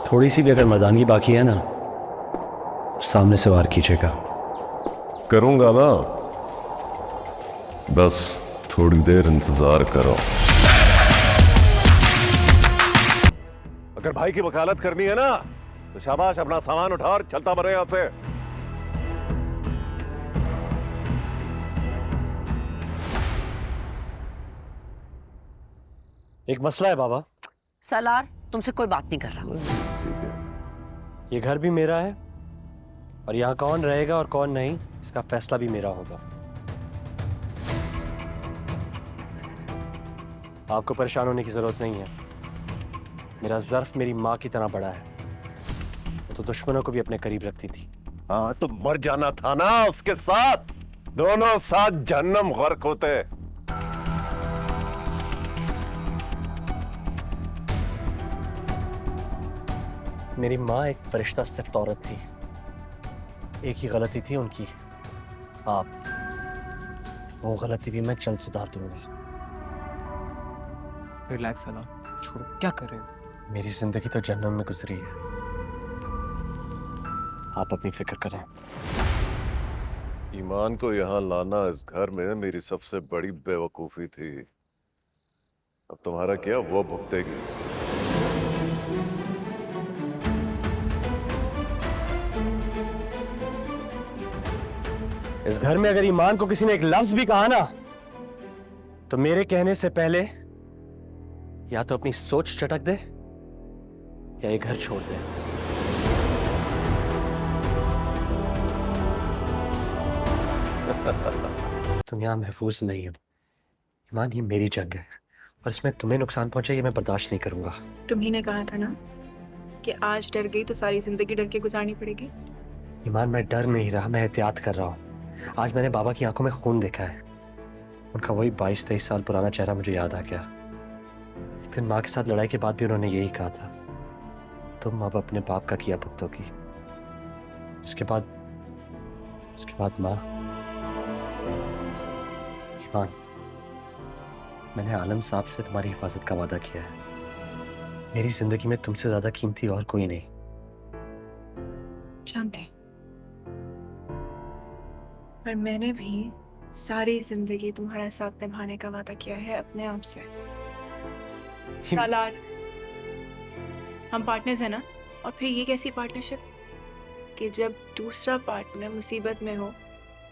थोड़ी सी भी अगर मर्दानगी बाकी है ना तो सामने से वार कीजिएगा। करूंगा ना, बस थोड़ी देर इंतजार करो। अगर भाई की वकालत करनी है ना तो शाबाश, अपना सामान उठा और चलता मरो यहां से। एक मसला है बाबा। सलार, तुमसे कोई बात नहीं कर रहा। ये घर भी मेरा है और यहाँ कौन रहेगा और कौन नहीं इसका फैसला भी मेरा होगा। आपको परेशान होने की जरूरत नहीं है। मेरा ज़र्फ मेरी माँ की तरह बड़ा है। वो तो दुश्मनों को भी अपने करीब रखती थी। हाँ तो मर जाना था ना उसके साथ, दोनों साथ जहन्नम गर्क होते। मेरी माँ एक फरिश्ता सिफ्त औरत थी। एक ही गलती थी उनकी, आप। वो गलती भी मैं जल्द सुधार दूंगा। रिलैक्स अला, छोड़ो, क्या कर रहे हो? मेरी जिंदगी तो जहन्नम में गुजरी है, आप अपनी फिक्र करें। ईमान को यहाँ लाना इस घर में मेरी सबसे बड़ी बेवकूफी थी। अब तुम्हारा क्या, वो भुगतेगी। इस घर में अगर ईमान को किसी ने एक लफ्ज भी कहा ना तो मेरे कहने से पहले या तो अपनी सोच चटक दे या ये घर छोड़ दे। तुम यहां महफूज नहीं हो ईमान, ये मेरी जंग है और इसमें तुम्हें नुकसान पहुंचे ये मैं बर्दाश्त नहीं करूंगा। तुम्ही ने कहा था ना कि आज डर गई तो सारी जिंदगी डर के गुजारनी पड़ेगी। ईमान, मैं डर नहीं रहा, मैं एहतियात कर रहा हूँ। आज मैंने बाबा की आंखों में खून देखा है। उनका वही 22-23 साल पुराना चेहरा मुझे याद आ गया। एक दिन माँ के साथ लड़ाई के बाद भी उन्होंने यही कहा था, तुम अब अपने बाप का किया भुगतोगी। उसके बाद माँ, ईमान, मैंने आलम साहब से तुम्हारी हिफाजत का वादा किया है। मेरी जिंदगी में तुमसे ज्यादा कीमती और कोई नहीं। जानते, पर मैंने भी सारी जिंदगी तुम्हारा साथ निभाने का वादा किया है अपने आप से। सालार, हम पार्टनर्स हैं ना, और फिर ये कैसी पार्टनरशिप कि जब दूसरा पार्टनर मुसीबत में हो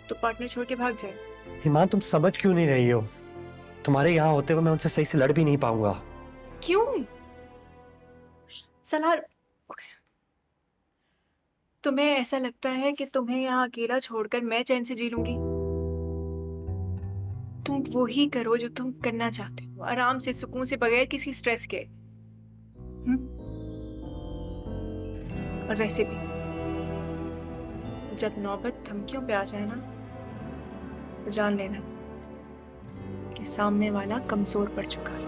तो पार्टनर छोड़ के भाग जाए। ईमान, तुम समझ क्यों नहीं रही हो? तुम्हारे यहाँ होते हुए मैं उनसे सही से लड़ भी नहीं पाऊंगा। क्यों? सलार, तुम्हें ऐसा लगता है कि तुम्हें यहाँ अकेला छोड़कर मैं चैन से जी लूंगी? तुम वो ही करो जो तुम करना चाहते हो, आराम से, सुकून से, बगैर किसी स्ट्रेस के। और वैसे भी जब नौबत धमकियों पे आ जाए ना तो जान लेना कि सामने वाला कमजोर पड़ चुका है।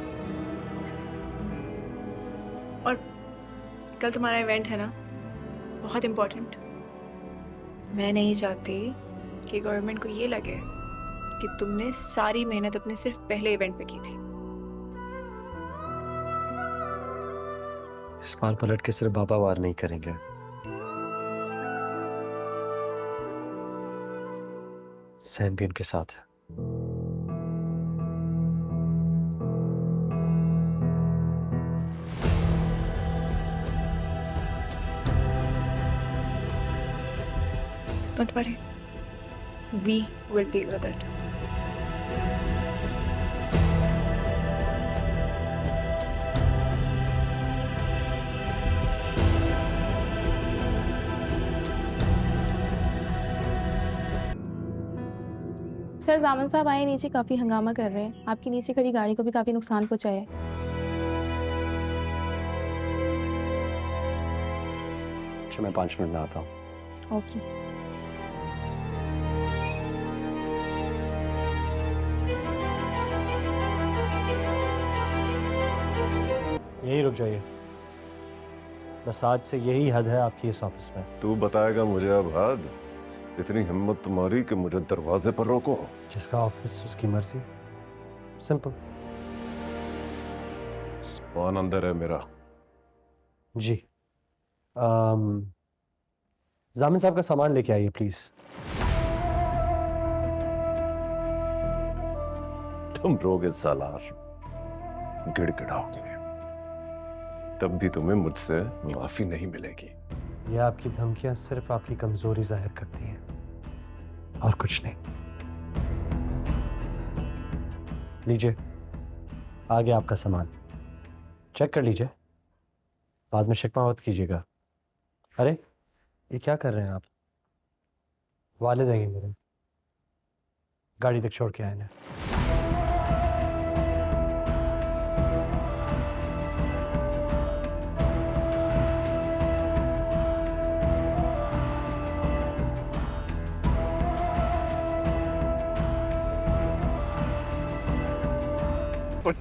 और कल तुम्हारा इवेंट है ना, बहुत इम्पोर्टेंट। मैं नहीं चाहती कि गवर्नमेंट को ये लगे कि तुमने सारी मेहनत अपने सिर्फ पहले इवेंट पे की थी। इस बार पलट के सिर्फ बाबा वार नहीं करेंगे, सैन भी उनके साथ है। Don't worry, we will deal with it. Sir, Jaman Sahab आए नीचे, काफी हंगामा कर रहे हैं। आपकी नीचे खड़ी गाड़ी को भी काफी नुकसान पहुंचा है। अच्छा, मैं 5 मिनट में आता हूँ। ओके। यही रुक जाइए, बस आज से यही हद है आपकी इस ऑफिस में। तू बताएगा मुझे अब हद? इतनी हिम्मत तुम्हारी कि मुझे दरवाजे पर रोको? जिसका ऑफिस उसकी मर्जी, सिंपल। कौन अंदर है मेरा? जी, जामिन साहब का सामान लेके आइए प्लीज। तुम रोगे सालार, गिड़गिड़ाओगे, तब भी तुम्हें मुझसे माफी नहीं मिलेगी। ये आपकी धमकियां सिर्फ आपकी कमजोरी जाहिर करती हैं और कुछ नहीं। लीजिए, आ गया आपका सामान, चेक कर लीजिए, बाद में शिकवा मत कीजिएगा। अरे ये क्या कर रहे हैं आप? वालिद हैं ये मेरे, गाड़ी तक छोड़ के आए हैं।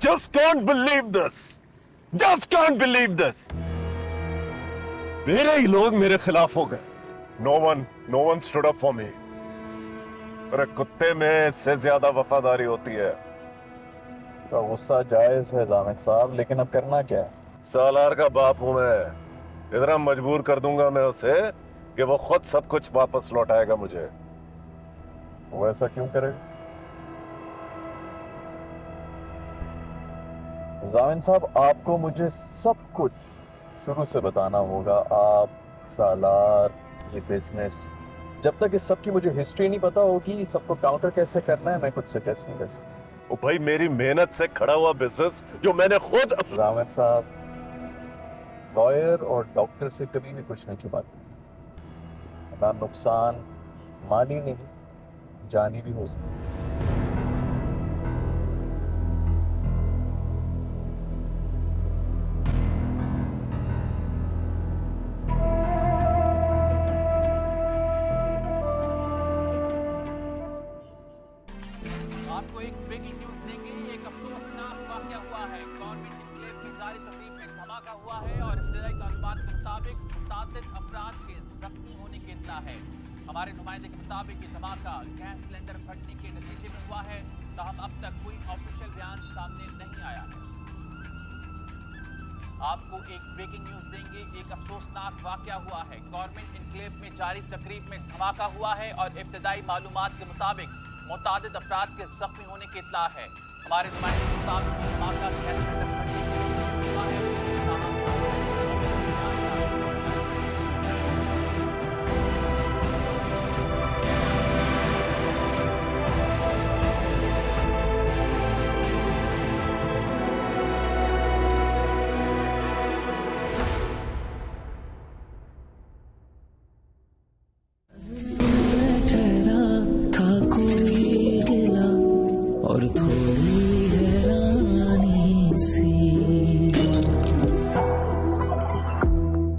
Just can't believe this. Just can't believe this. मेरे ही लोग मेरे खिलाफ हो गए। No one stood up for me. अरे कुत्ते में इससे ज्यादा वफादारी होती है। तो गुस्सा जायज है जामिद साहब, लेकिन अब करना क्या है? सालार का बाप हूं मैं, इतना मजबूर कर दूंगा मैं उसे कि वो खुद सब कुछ वापस लौटाएगा मुझे। वो ऐसा क्यों करेगा? जामिद साहब, आपको मुझे सब कुछ शुरू से बताना होगा। आप, सालार, ये बिजनेस, जब तक इस सब की मुझे हिस्ट्री नहीं पता होगी, इस सबको काउंटर कैसे करना है, मैं कुछ सजेस्ट नहीं कर सकता। ओ भाई, मेरी मेहनत से खड़ा हुआ बिजनेस जो मैंने खुद जामिद साहब, लॉयर और डॉक्टर से कभी भी कुछ नहीं छुपाते। ना नुकसान माली नहीं, जानी भी हो सकती है। आपको एक ब्रेकिंग न्यूज देंगे। एक अफसोसनाक वाकया हुआ है। गवर्नमेंट एनक्लेव में जारी तकरीब में धमाका हुआ है और इब्तदाई मालूमात के मुताबिक मुतादिद अफराद के जख्मी होने की इत्तला है। हमारे नुमाइंदे के मुताबिक ये धमाका गैस सिलेंडर फटने के नतीजे में हुआ है, ताहम अब तक कोई ऑफिशियल बयान सामने नहीं आया है। आपको एक ब्रेकिंग न्यूज देंगे। एक अफसोसनाक वाकया हुआ है। गवर्नमेंट एनक्लेव में जारी तकरीब में धमाका हुआ है और इब्तदाई मालूमात के मुताबिक मुतादिद अफराद के जख्मी होने की इत्तला है। हमारे नुमाइंदे के मुताबिक धमाका गैस सिलेंडर